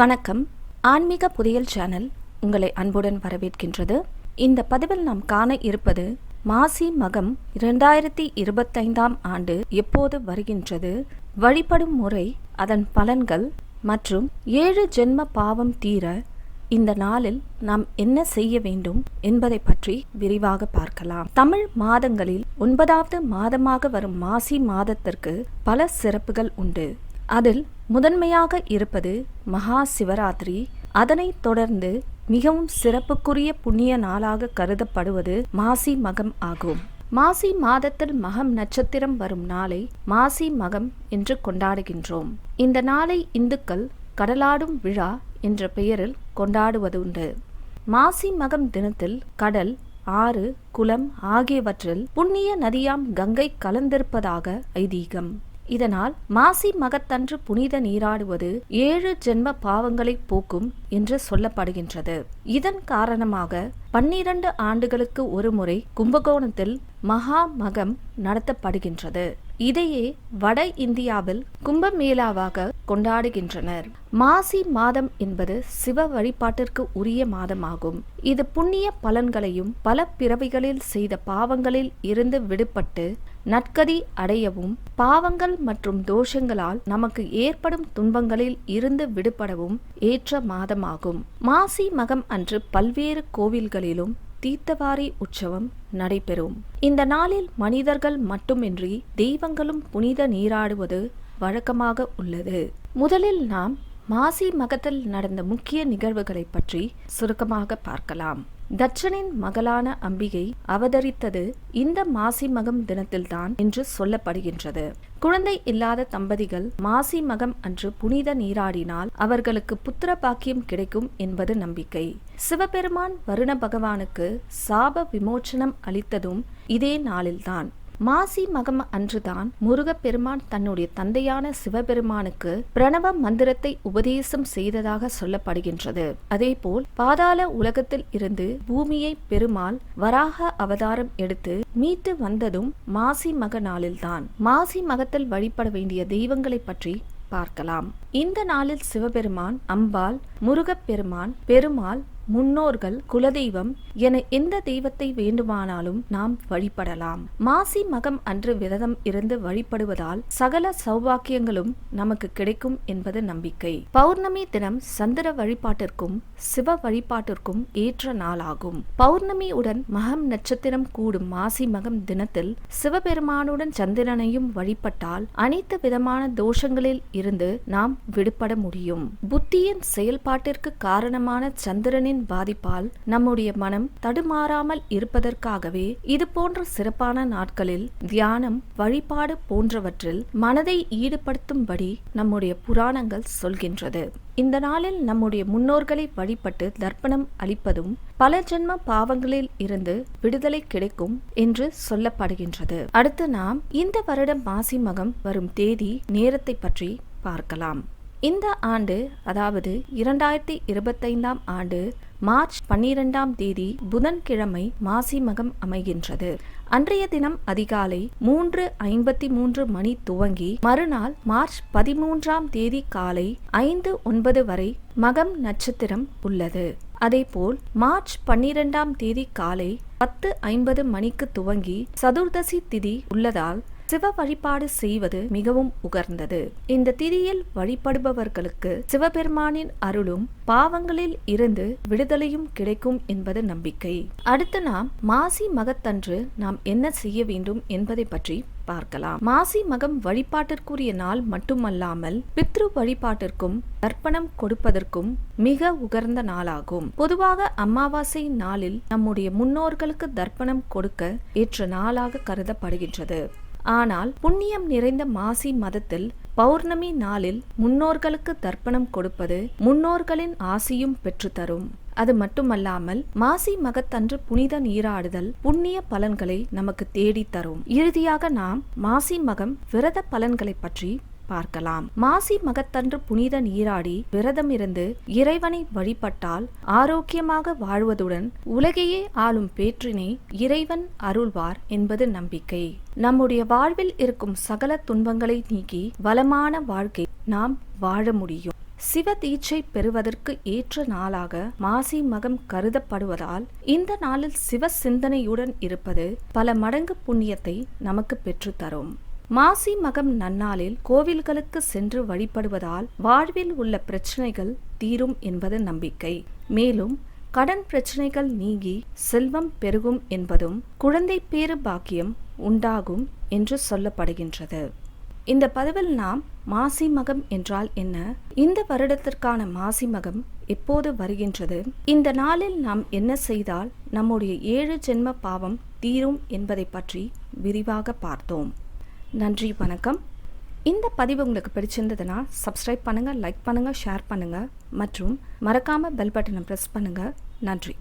வணக்கம். ஆன்மீக புதியல் சேனல் உங்களை அன்புடன் வரவேற்கின்றது. இந்த பதிவில் நாம் காண இருப்பது மாசி மகம் 2025 ஆண்டு எப்போது வருகின்றது, வழிபடும் முறை, அதன் பலன்கள் மற்றும் 7 ஜென்ம பாவம் தீர இந்த நாளில் நாம் என்ன செய்ய வேண்டும் என்பதை பற்றி விரிவாக பார்க்கலாம். தமிழ் மாதங்களில் 9வது மாதமாக வரும் மாசி மாதத்திற்கு பல சிறப்புகள் உண்டு. அதில் முதன்மையாக இருப்பது மகா சிவராத்திரி. அதனைத் தொடர்ந்து மிகவும் சிறப்புக்குரிய புண்ணிய நாளாக கருதப்படுவது மாசி மகம் ஆகும். மாசி மாதத்தில் மகம் நட்சத்திரம் வரும் நாளை மாசி மகம் என்று கொண்டாடுகின்றோம். இந்த நாளை இந்துக்கள் கடலாடும் விழா என்ற பெயரில் கொண்டாடுவதுண்டு. மாசி மகம் தினத்தில் கடல், ஆறு, குளம் ஆகியவற்றில் புண்ணிய நதியாம் கங்கை கலந்திருப்பதாக ஐதீகம். இதனால் மாசி மகத்தன்று புனித நீராடுவது 7 ஜென்ம பாவங்களை போக்கும் என்று சொல்லப்படுகின்றது. இதன் காரணமாக 12 ஆண்டுகளுக்கு ஒரு முறை கும்பகோணத்தில் மகா மகம் நடத்தப்படுகின்றது. இதையே வட இந்தியாவில் கும்பமேளாவாக கொண்டாடுகின்றனர். மாசி மாதம் என்பது சிவ வழிபாட்டிற்கு உரிய மாதமாகும். இது புண்ணிய பலன்களையும் பல பிறவிகளில் செய்த பாவங்களில் இருந்து விடுபட்டு நற்கதி அடையவும், பாவங்கள் மற்றும் தோஷங்களால் நமக்கு ஏற்படும் துன்பங்களில் இருந்து விடுபடவும் ஏற்ற மாதமாகும். மாசி மகம் அன்று பல்வேறு கோவில்களிலும் தீர்த்தவாரி உற்சவம் நடைபெறும். இந்த நாளில் மனிதர்கள் மட்டுமின்றி தெய்வங்களும் புனித நீராடுவது வழக்கமாக உள்ளது. முதலில் நாம் மாசி மகத்தில் நடந்த முக்கிய நிகழ்வுகளை பற்றி சுருக்கமாக பார்க்கலாம். தட்சனின் மகளான அம்பிகை அவதரித்தது இந்த மாசி மகம் தினத்தில்தான் என்று சொல்லப்படுகின்றது. குழந்தை இல்லாத தம்பதிகள் மாசி மகம் அன்று புனித நீராடினால் அவர்களுக்கு புத்திர பாக்கியம் கிடைக்கும் என்பது நம்பிக்கை. சிவபெருமான் வருண பகவானுக்கு சாப விமோச்சனம் அளித்ததும் இதே நாளில்தான். மாசி மகம் அன்றுதான் முருகப்பெருமான் தன்னுடைய தந்தையான சிவபெருமானுக்கு பிரணவ மந்திரத்தை உபதேசம் செய்ததாக சொல்லப்படுகின்றது. அதேபோல் பாதாள உலகத்தில் இருந்து பூமியை பெருமாள் வராக அவதாரம் எடுத்து மீட்டு வந்ததும் மாசி மக நாளில்தான். மாசி மகத்தில் வழிபட வேண்டிய தெய்வங்களை பற்றி பார்க்கலாம். இந்த நாளில் சிவபெருமான், அம்பாள், முருகப்பெருமான், பெருமாள், முன்னோர்கள், குலதெய்வம் என எந்த தெய்வத்தை வேண்டுமானாலும் நாம் வழிபடலாம். மாசி மகம் அன்று விரதம் இருந்து வழிபடுவதால் சகல சௌபாக்கியங்களும் நமக்கு கிடைக்கும் என்பது நம்பிக்கை. பௌர்ணமி தினம் சந்திர வழிபாட்டிற்கும் சிவ வழிபாட்டிற்கும் ஏற்ற நாளாகும். பௌர்ணமியுடன் மகம் நட்சத்திரம் கூடும் மாசி மகம் தினத்தில் சிவபெருமானுடன் சந்திரனையும் வழிபட்டால் அனைத்து விதமான தோஷங்களில் இருந்து நாம் விடுபட முடியும். புத்தியின் செயல்பாட்டிற்கு காரணமான சந்திரனின் பாதிப்பால் நம்முடைய மனம் தடுமாறாமல் இருப்பதற்காகவே இது போன்ற சிறப்பான நாட்களில் தியானம், வழிபாடு போன்றவற்றில் மனதை ஈடுபடுத்தும்படி நம்முடைய புராணங்கள் சொல்கின்றது. இந்த நாளில் நம்முடைய முன்னோர்களை வழிபட்டு தர்ப்பணம் அளிப்பதும் பல ஜென்ம பாவங்களில் இருந்து விடுதலை கிடைக்கும் என்று சொல்லப்படுகின்றது. அடுத்து நாம் இந்த வருடம் மாசி மகம் வரும் தேதி, நேரத்தை பற்றி பார்க்கலாம். இந்த ஆண்டு, அதாவது 2025 ஆண்டு மார்ச் 12ஆம் தேதி புதன்கிழமை மாசி மகம் அமைகின்றது. அன்றைய தினம் அதிகாலை 3:53 மணி துவங்கி மறுநாள் மார்ச் 13ஆம் தேதி காலை 5:09 வரை மகம் நட்சத்திரம் உள்ளது. அதேபோல் மார்ச் 12ஆம் தேதி காலை 10:50 மணிக்கு துவங்கி சதுர்தசி திதி உள்ளதால் சிவ வழிபாடு செய்வது மிகவும் உகர்ந்தது. இந்த திதியில் வழிபடுபவர்களுக்கு சிவபெருமானின் அருளும் பாவங்களில் இருந்து விடுதலையும் கிடைக்கும் என்பது நம்பிக்கை. அடுத்து நாம் மாசி மகத்தன்று நாம் என்ன செய்ய வேண்டும் என்பதை பற்றி பார்க்கலாம். மாசி மகம் வழிபாட்டிற்குரிய நாள் மட்டுமல்லாமல் பித்ரு வழிபாட்டிற்கும் தர்ப்பணம் கொடுப்பதற்கும் மிக உகர்ந்த நாளாகும். பொதுவாக அமாவாசை நாளில் நம்முடைய முன்னோர்களுக்கு தர்ப்பணம் கொடுக்க ஏற்ற நாளாக கருதப்படுகின்றது. ஆனால் புண்ணியம் நிறைந்த மாசி மதத்தில் பௌர்ணமி நாளில் முன்னோர்களுக்கு தர்ப்பணம் கொடுப்பது முன்னோர்களின் ஆசியும் பெற்றுத்தரும். அது மட்டுமல்லாமல் மாசி மகத்தன்று புனித நீராடுதல் புண்ணிய பலன்களை நமக்கு தேடித்தரும். இறுதியாக நாம் மாசி மகம் விரத பலன்களை பற்றி பார்க்கலாம். மாசி மகத்தன்று புனித நீராடி விரதம் இருந்து இறைவனை வழிபட்டால் ஆரோக்கியமாக வாழ்வதுடன் உலகையே ஆளும் பேற்றினை இறைவன் அருள்வார் என்பது நம்பிக்கை. நம்முடைய வாழ்வில் இருக்கும் சகல துன்பங்களை நீக்கி வளமான வாழ்க்கை நாம் வாழ முடியும். சிவ தீட்சை பெறுவதற்கு ஏற்ற நாளாக மாசி மகம் கருதப்படுவதால் இந்த நாளில் சிவ சிந்தனையுடன் இருப்பது பல மடங்கு புண்ணியத்தை நமக்கு பெற்றுத்தரும். மாசி மகம் நன்னாளில் கோவில்களுக்கு சென்று வழிபடுவதால் வாழ்வில் உள்ள பிரச்சனைகள் தீரும் என்பது நம்பிக்கை. மேலும் கடன் பிரச்சனைகள் நீங்கி செல்வம் பெருகும் என்பதும் குழந்தை பேறு பாக்கியம் உண்டாகும் என்று சொல்லப்படுகின்றது. இந்த பதிவில் நாம் மாசி மகம் என்றால் என்ன, இந்த வருடத்திற்கான மாசி மகம் எப்போது வருகின்றது, இந்த நாளில் நாம் என்ன செய்தால் நம்முடைய 7 ஜென்ம பாவம் தீரும் என்பதை பற்றி விரிவாக பார்த்தோம். நன்றி, வணக்கம். இந்த பதிவு உங்களுக்கு பிடிச்சிருந்ததுன்னா சப்ஸ்கிரைப் பண்ணுங்கள், லைக் பண்ணுங்கள், ஷேர் பண்ணுங்கள் மற்றும் மறக்காமல் பெல் பட்டனை ப்ரெஸ் பண்ணுங்கள். நன்றி.